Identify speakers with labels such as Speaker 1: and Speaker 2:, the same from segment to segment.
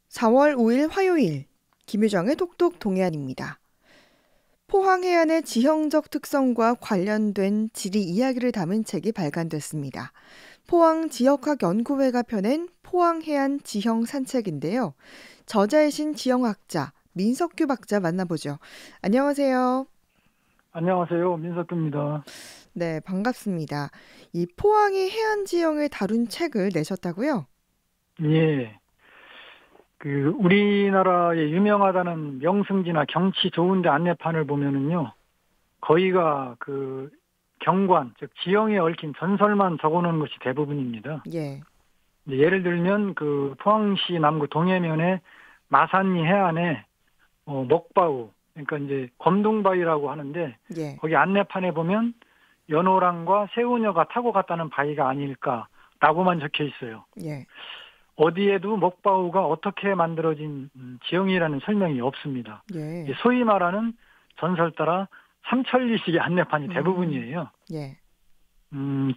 Speaker 1: 4월 5일 화요일 김유정의 똑똑 동해안입니다. 포항 해안의 지형적 특성과 관련된 지리 이야기를 담은 책이 발간됐습니다. 포항 지역학 연구회가 펴낸 포항 해안 지형 산책인데요. 저자이신 지형학자 민석규 박사 만나보죠. 안녕하세요.
Speaker 2: 안녕하세요. 민석규입니다.
Speaker 1: 네, 반갑습니다. 이 포항의 해안 지형을 다룬 책을 내셨다고요?
Speaker 2: 예. 우리나라에 유명하다는 명승지나 경치 좋은데 안내판을 보면은요, 거의가 경관, 즉, 지형에 얽힌 전설만 적어 놓은 것이 대부분입니다.
Speaker 1: 예,
Speaker 2: 예를 들면, 포항시 남구 동해면의 마산리 해안에, 먹바우, 그러니까 이제 검둥바위라고 하는데,
Speaker 1: 예,
Speaker 2: 거기 안내판에 보면, 연호랑과 새우녀가 타고 갔다는 바위가 아닐까라고만 적혀 있어요.
Speaker 1: 예,
Speaker 2: 어디에도 먹바우가 어떻게 만들어진 지형이라는 설명이 없습니다.
Speaker 1: 예,
Speaker 2: 소위 말하는 전설 따라 삼천리식의 안내판이
Speaker 1: 음,
Speaker 2: 대부분이에요.
Speaker 1: 예,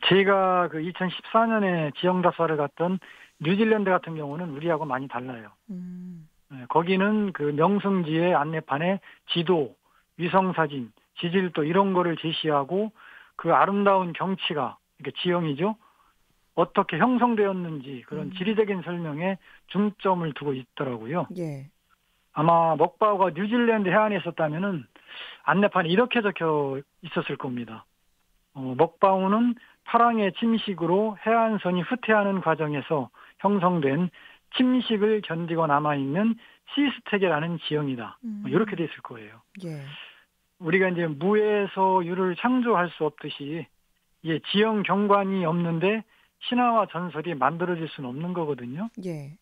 Speaker 2: 제가 2014년에 지형답사를 갔던 뉴질랜드 같은 경우는 우리하고 많이 달라요.
Speaker 1: 음,
Speaker 2: 거기는 명승지의 안내판에 지도, 위성사진, 지질도 이런 거를 제시하고 그 아름다운 경치가, 이게 지형이죠. 어떻게 형성되었는지 그런
Speaker 1: 음,
Speaker 2: 지리적인 설명에 중점을 두고 있더라고요.
Speaker 1: 예.
Speaker 2: 아마 먹바우가 뉴질랜드 해안에 있었다면은 안내판에 이렇게 적혀 있었을 겁니다. 먹바우는 파랑의 침식으로 해안선이 후퇴하는 과정에서 형성된 침식을 견디고 남아있는 시스텍이라는 지형이다. 이렇게
Speaker 1: 음,
Speaker 2: 돼 있을 거예요.
Speaker 1: 예,
Speaker 2: 우리가 이제 무에서 유를 창조할 수 없듯이 이게 지형 경관이 없는데 신화와 전설이 만들어질 수는 없는 거거든요.
Speaker 1: 예,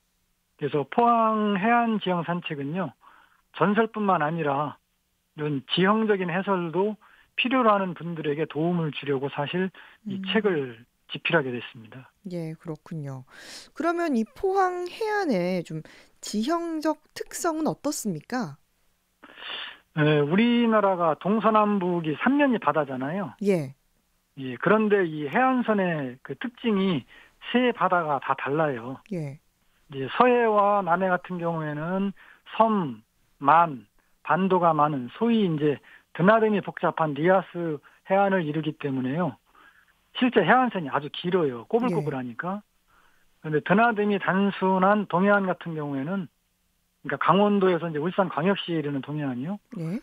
Speaker 2: 그래서 포항 해안 지형 산책은요, 전설뿐만 아니라 이런 지형적인 해설도 필요로 하는 분들에게 도움을 주려고 사실 이
Speaker 1: 음,
Speaker 2: 책을 집필하게 됐습니다.
Speaker 1: 예, 그렇군요. 그러면 이 포항 해안의 좀 지형적 특성은 어떻습니까?
Speaker 2: 우리나라가 동서남북이 3면이 바다잖아요.
Speaker 1: 예,
Speaker 2: 예, 그런데 이 해안선의 특징이 세 바다가 다 달라요.
Speaker 1: 예,
Speaker 2: 이제 서해와 남해 같은 경우에는 섬, 만, 반도가 많은 소위 이제 드나름이 복잡한 리아스 해안을 이루기 때문에요. 실제 해안선이 아주 길어요.
Speaker 1: 예,
Speaker 2: 꼬불꼬불하니까. 그런데 드나름이 단순한 동해안 같은 경우에는, 그러니까 강원도에서 이제 울산 광역시에 이르는 동해안이요.
Speaker 1: 예,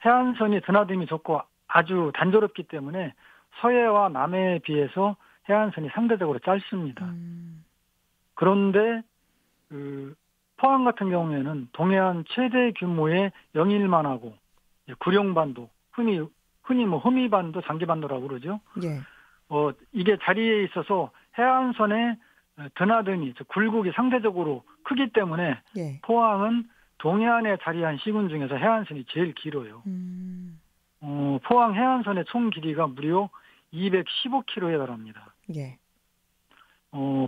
Speaker 2: 해안선이 드나름이 좁고 아주 단조롭기 때문에 서해와 남해에 비해서 해안선이 상대적으로 짧습니다.
Speaker 1: 음,
Speaker 2: 그런데 포항 같은 경우에는 동해안 최대 규모의 영일만하고 구룡반도, 흔히 뭐 호미반도, 장기반도라고 그러죠.
Speaker 1: 예,
Speaker 2: 이게 자리에 있어서 해안선의 드나드니, 즉 굴곡이 상대적으로 크기 때문에
Speaker 1: 예,
Speaker 2: 포항은 동해안에 자리한 시군 중에서 해안선이 제일 길어요.
Speaker 1: 음,
Speaker 2: 포항 해안선의 총 길이가 무려 215km에 달합니다.
Speaker 1: 예,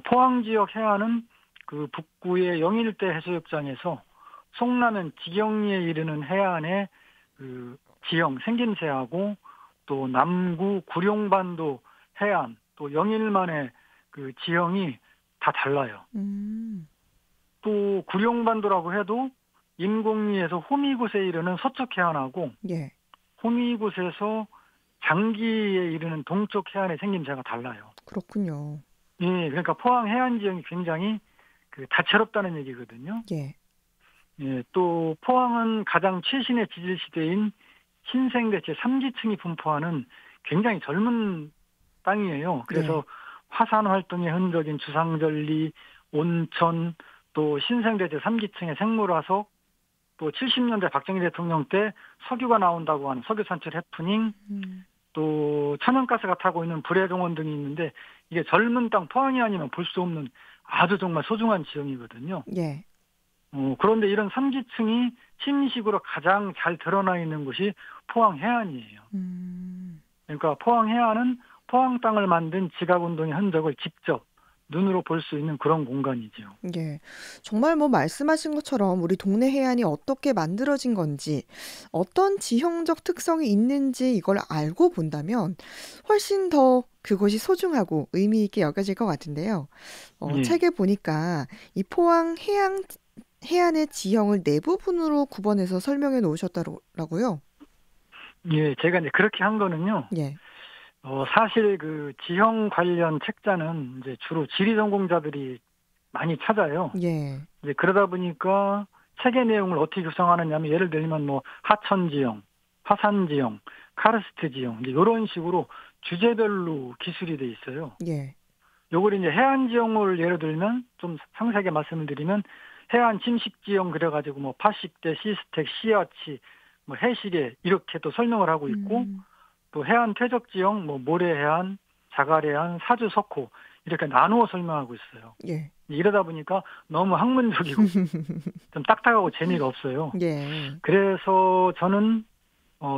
Speaker 2: 포항 지역 해안은 북구의 영일대 해수욕장에서 송라면 지경리에 이르는 해안의 지형 생김새하고 또 남구 구룡반도 해안 또 영일만의 지형이 다 달라요.
Speaker 1: 음,
Speaker 2: 또 구룡반도라고 해도 임곡리에서 호미곶에 이르는 서쪽 해안하고
Speaker 1: 예,
Speaker 2: 호미곶에서 장기에 이르는 동쪽 해안의 생김새가 달라요.
Speaker 1: 그렇군요.
Speaker 2: 예, 그러니까 포항 해안 지형이 굉장히 다채롭다는 얘기거든요.
Speaker 1: 예,
Speaker 2: 예, 또 포항은 가장 최신의 지질 시대인 신생대체 3지층이 분포하는 굉장히 젊은 땅이에요.
Speaker 1: 예,
Speaker 2: 그래서 화산 활동의 흔적인 주상절리, 온천, 또 신생대체 3기층의 생물화석, 또 70년대 박정희 대통령 때 석유가 나온다고 하는 석유 산출 해프닝,
Speaker 1: 음,
Speaker 2: 또 천연가스가 타고 있는 불해동원 등이 있는데 이게 젊은 땅 포항이 아니면 볼 수 없는 아주 정말 소중한 지형이거든요.
Speaker 1: 예,
Speaker 2: 그런데 이런 삼지층이 침식으로 가장 잘 드러나 있는 곳이 포항 해안이에요.
Speaker 1: 음.
Speaker 2: 그러니까 포항 해안은 포항 땅을 만든 지각운동의 흔적을 직접 눈으로 볼 수 있는 그런 공간이죠.
Speaker 1: 예. 정말 뭐 말씀하신 것처럼 우리 동네 해안이 어떻게 만들어진 건지, 어떤 지형적 특성이 있는지 이걸 알고 본다면 훨씬 더 그것이 소중하고 의미 있게 여겨질 것 같은데요.
Speaker 2: 예,
Speaker 1: 책에 보니까 이 포항 해안 해안의 지형을 네 부분으로 구분해서 설명해 놓으셨다고요?
Speaker 2: 예, 제가 이제 그렇게 한 거는요.
Speaker 1: 예.
Speaker 2: 사실 그 지형 관련 책자는 이제 주로 지리 전공자들이 많이 찾아요.
Speaker 1: 예.
Speaker 2: 이제 그러다 보니까 책의 내용을 어떻게 구성하느냐면 예를 들면 뭐 하천 지형, 화산 지형, 카르스트 지형 이제 이런 식으로 주제별로 기술이 돼 있어요.
Speaker 1: 예.
Speaker 2: 요걸 이제 해안 지형을 예를 들면 좀 상세하게 말씀을 드리면 해안 침식 지형 그래가지고 뭐 파식대, 시스텍, 시아치, 뭐 해시계 이렇게 또 설명을 하고 있고
Speaker 1: 음.
Speaker 2: 또 해안 퇴적 지형, 뭐 모래해안, 자갈해안, 사주 석호 이렇게 나누어 설명하고 있어요.
Speaker 1: 예.
Speaker 2: 이러다 보니까 너무 학문적이고 좀 딱딱하고 재미가 없어요.
Speaker 1: 예.
Speaker 2: 그래서 저는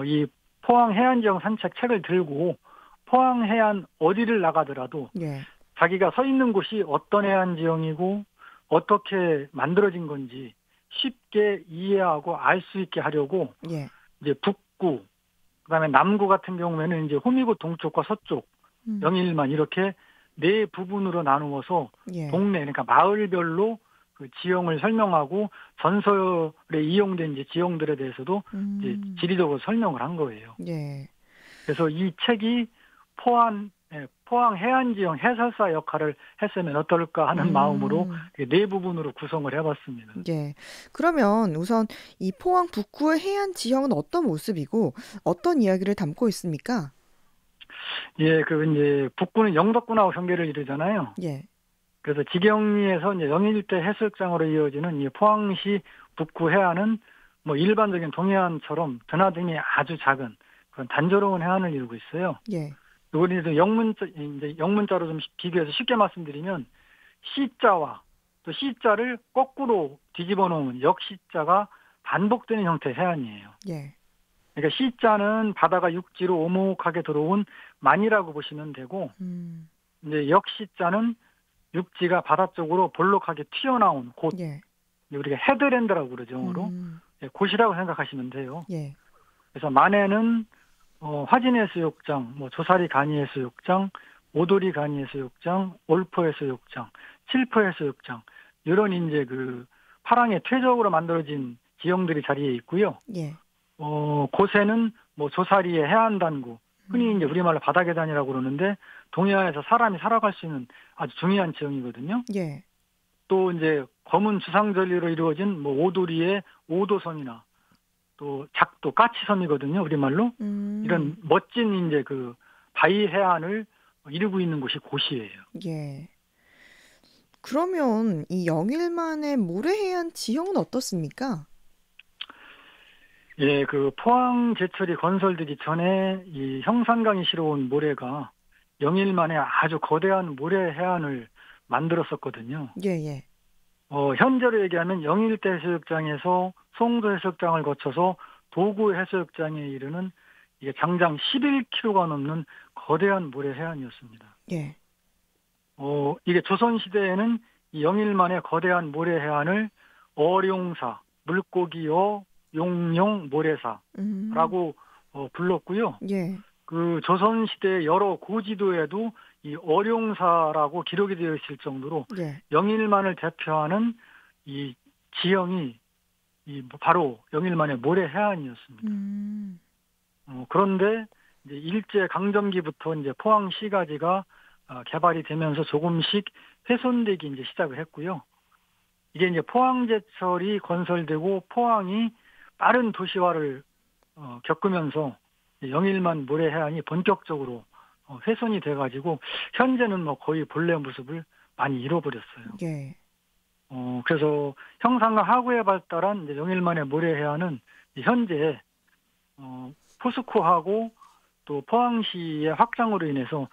Speaker 2: 이 포항 해안 지형 산책 책을 들고 포항 해안 어디를 나가더라도
Speaker 1: 예.
Speaker 2: 자기가 서 있는 곳이 어떤 해안 지형이고 어떻게 만들어진 건지 쉽게 이해하고 알 수 있게 하려고
Speaker 1: 예.
Speaker 2: 이제 북구, 그다음에 남구 같은 경우에는 이제 호미곶 동쪽과 서쪽,
Speaker 1: 음.
Speaker 2: 영일만 이렇게 네 부분으로 나누어서
Speaker 1: 예.
Speaker 2: 동네 그러니까 마을별로 그 지형을 설명하고 전설에 이용된 이제 지형들에 대해서도 이제 지리적으로 설명을 한 거예요.
Speaker 1: 예.
Speaker 2: 그래서 이 책이 포항 해안지형 해설사 역할을 했으면 어떨까 하는 마음으로 네 부분으로 구성을 해봤습니다.
Speaker 1: 예. 그러면 우선 이 포항 북구의 해안 지형은 어떤 모습이고 어떤 이야기를 담고 있습니까?
Speaker 2: 예, 그 이제 북구는 영덕군하고 경계를 이루잖아요.
Speaker 1: 예.
Speaker 2: 그래서 지경리에서 이제 영일대 해수욕장으로 이어지는 이 포항시 북구 해안은 뭐 일반적인 동해안처럼 드나듦이 아주 작은 그런 단조로운 해안을 이루고 있어요.
Speaker 1: 예.
Speaker 2: 이걸 이제 영문자로 좀 비교해서 쉽게 말씀드리면 시자와 또 시자를 거꾸로 뒤집어 놓으면 역시자가 반복되는 형태의 해안이에요.
Speaker 1: 예.
Speaker 2: 그러니까 시자는 바다가 육지로 오목하게 들어온 만이라고 보시면 되고 이제 역시자는 육지가 바다 쪽으로 볼록하게 튀어나온 곳,
Speaker 1: 예.
Speaker 2: 우리가 헤드랜드라고 그러죠, 영어로. 곳이라고 생각하시면 돼요.
Speaker 1: 예.
Speaker 2: 그래서 만해는 화진해수욕장, 뭐 조사리 간이해수욕장, 오도리 간이해수욕장, 올포해수욕장, 칠포해수욕장 이런 이제 그 파랑의 퇴적으로 만들어진 지형들이 자리에 있고요.
Speaker 1: 예.
Speaker 2: 곳에는 뭐 조사리의 해안단구, 흔히 이제 우리말로 바다계단이라고 그러는데 동해안에서 사람이 살아갈 수 있는 아주 중요한 지형이거든요.
Speaker 1: 예.
Speaker 2: 또 이제 검은 주상절리로 이루어진 뭐 오도리의 오도섬이나 또 작도 까치섬이거든요. 우리말로 이런 멋진 이제 그 바위 해안을 이루고 있는 곳이 곳이에요.
Speaker 1: 예. 그러면 이 영일만의 모래해안 지형은 어떻습니까?
Speaker 2: 예, 그 포항 제철이 건설되기 전에 이 형산강이 실어온 모래가 영일만에 아주 거대한 모래 해안을 만들었었거든요.
Speaker 1: 예, 예.
Speaker 2: 현재로 얘기하면 영일대 해수욕장에서 송도 해수욕장을 거쳐서 도구 해수욕장에 이르는 이게 장장 11km가 넘는 거대한 모래 해안이었습니다.
Speaker 1: 예.
Speaker 2: 이게 조선시대에는 이 영일만의 거대한 모래 해안을 어룡사, 물고기어, 용용, 모래사라고 불렀고요.
Speaker 1: 예. 그
Speaker 2: 조선시대 여러 고지도에도 이 어룡사라고 기록이 되어 있을 정도로
Speaker 1: 예.
Speaker 2: 영일만을 대표하는 이 지형이 바로 영일만의 모래 해안이었습니다. 그런데 이제 일제 강점기부터 이제 포항시가지가 개발이 되면서 조금씩 훼손되기 이제 시작을 했고요. 이게 이제 포항제철이 건설되고 포항이 빠른 도시화를 겪으면서 영일만 모래 해안이 본격적으로 훼손이 돼가지고 현재는 뭐 거의 본래 모습을 많이 잃어버렸어요.
Speaker 1: 예.
Speaker 2: 그래서 형산과 하구에 발달한 이제 영일만의 모래 해안은 현재 포스코하고 또 포항시의 확장으로 인해서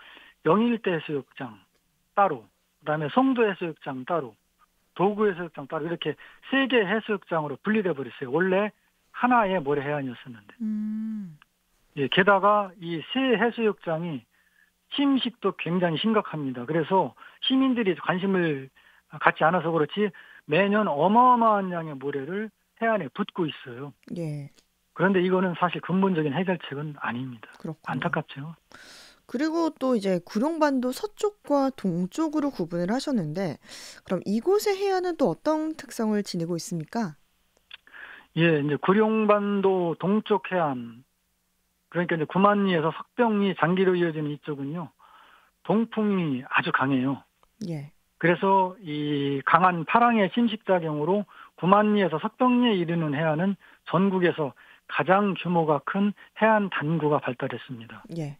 Speaker 2: 영일대 해수욕장 따로, 그다음에 송도 해수욕장 따로, 도구 해수욕장 따로 이렇게 세 개 해수욕장으로 분리돼 버렸어요. 원래 하나의 모래 해안이었었는데. 예, 게다가 이 세 해수욕장이 침식도 굉장히 심각합니다. 그래서 시민들이 관심을 갖지 않아서 그렇지 매년 어마어마한 양의 모래를 해안에 붓고 있어요.
Speaker 1: 예.
Speaker 2: 그런데 이거는 사실 근본적인 해결책은 아닙니다.
Speaker 1: 그렇군요.
Speaker 2: 안타깝죠.
Speaker 1: 그리고 또 이제 구룡반도 서쪽과 동쪽으로 구분을 하셨는데, 그럼 이곳의 해안은 또 어떤 특성을 지니고 있습니까?
Speaker 2: 예, 이제 구룡반도 동쪽 해안, 그러니까 이제 구만리에서 석병리 장기로 이어지는 이쪽은요, 동풍이 아주 강해요.
Speaker 1: 예.
Speaker 2: 그래서 이 강한 파랑의 침식작용으로 구만리에서 석병리에 이르는 해안은 전국에서 가장 규모가 큰 해안 단구가 발달했습니다.
Speaker 1: 예.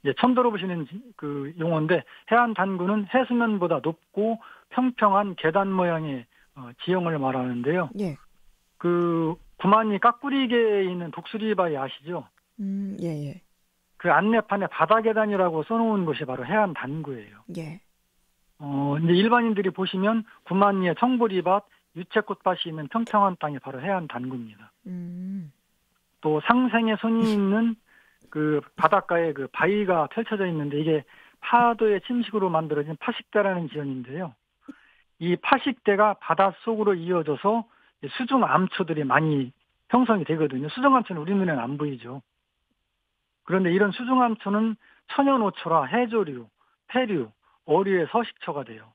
Speaker 2: 예, 처음 들어보시는 그 용어인데, 해안 단구는 해수면보다 높고 평평한 계단 모양의 지형을 말하는데요.
Speaker 1: 예.
Speaker 2: 그 구만리 까꾸리계에 있는 독수리바위 아시죠?
Speaker 1: 예, 예.
Speaker 2: 그 안내판에 바다계단이라고 써놓은 곳이 바로 해안 단구예요.
Speaker 1: 예.
Speaker 2: 이제 일반인들이 보시면 구만리에 청보리밭, 유채꽃밭이 있는 평평한 땅이 바로 해안 단구입니다. 또 상생의 손이 있는 그 바닷가에 그 바위가 펼쳐져 있는데, 이게 파도의 침식으로 만들어진 파식대라는 지형인데요. 이 파식대가 바닷속으로 이어져서 수중 암초들이 많이 형성이 되거든요. 수중 암초는 우리 눈에는 안 보이죠. 그런데 이런 수중 암초는 천연오초라 해조류, 폐류, 어류의 서식처가 돼요.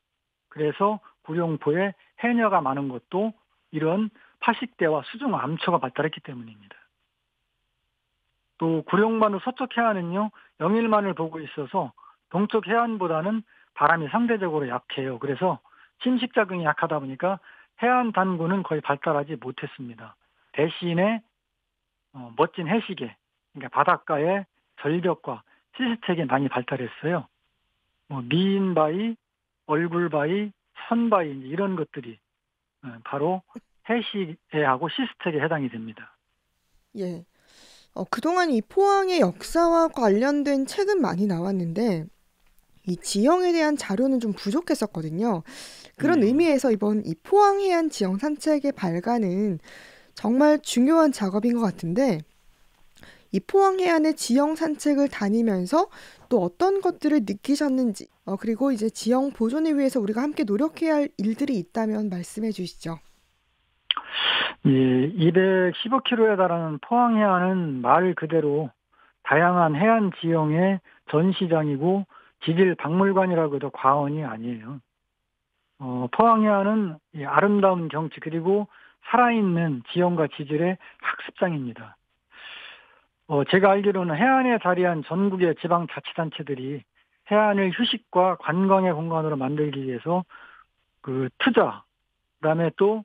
Speaker 2: 그래서 구룡포에 해녀가 많은 것도 이런 파식대와 수중 암초가 발달했기 때문입니다. 또 구룡반도 서쪽 해안은요, 영일만을 보고 있어서 동쪽 해안보다는 바람이 상대적으로 약해요. 그래서 침식작용이 약하다 보니까 해안 단구는 거의 발달하지 못했습니다. 대신에 멋진 해시계, 그러니까 바닷가의 절벽과 시스텍이 많이 발달했어요. 미인바위, 얼굴바위, 선바위 이런 것들이 바로 해시계하고 시스텍에 해당이 됩니다.
Speaker 1: 예. 그동안 이 포항의 역사와 관련된 책은 많이 나왔는데, 이 지형에 대한 자료는 좀 부족했었거든요. 그런
Speaker 2: 네.
Speaker 1: 의미에서 이번 이 포항 해안 지형 산책의 발간은 정말 중요한 작업인 것 같은데, 이 포항 해안의 지형 산책을 다니면서 또 어떤 것들을 느끼셨는지, 그리고 이제 지형 보존을 위해서 우리가 함께 노력해야 할 일들이 있다면 말씀해 주시죠.
Speaker 2: 예, 215km에 달하는 포항 해안은 말 그대로 다양한 해안 지형의 전시장이고 지질 박물관이라고 해도 과언이 아니에요. 포항 해안은 이 아름다운 경치 그리고 살아있는 지형과 지질의 학습장입니다. 제가 알기로는 해안에 자리한 전국의 지방자치단체들이 해안을 휴식과 관광의 공간으로 만들기 위해서 그 투자, 그다음에 또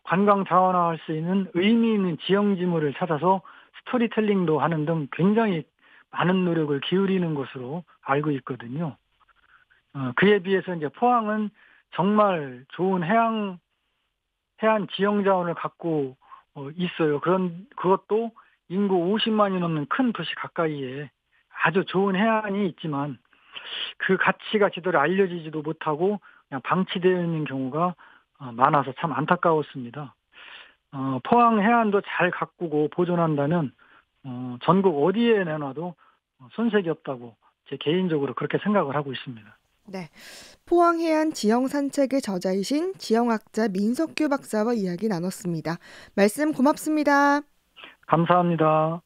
Speaker 2: 관광 자원화할 수 있는 의미 있는 지형지물을 찾아서 스토리텔링도 하는 등 굉장히 많은 노력을 기울이는 것으로 알고 있거든요. 그에 비해서 이제 포항은 정말 좋은 해안 지형 자원을 갖고 있어요. 그것도 인구 50만이 넘는 큰 도시 가까이에 아주 좋은 해안이 있지만 그 가치가 제대로 알려지지도 못하고 그냥 방치되어 있는 경우가 많아서 참 안타까웠습니다. 포항 해안도 잘 가꾸고 보존한다면 전국 어디에 내놔도 손색이 없다고 제 개인적으로 그렇게 생각을 하고 있습니다.
Speaker 1: 네, 포항 해안 지형 산책의 저자이신 지형학자 민석규 박사와 이야기 나눴습니다. 말씀 고맙습니다.
Speaker 2: 감사합니다.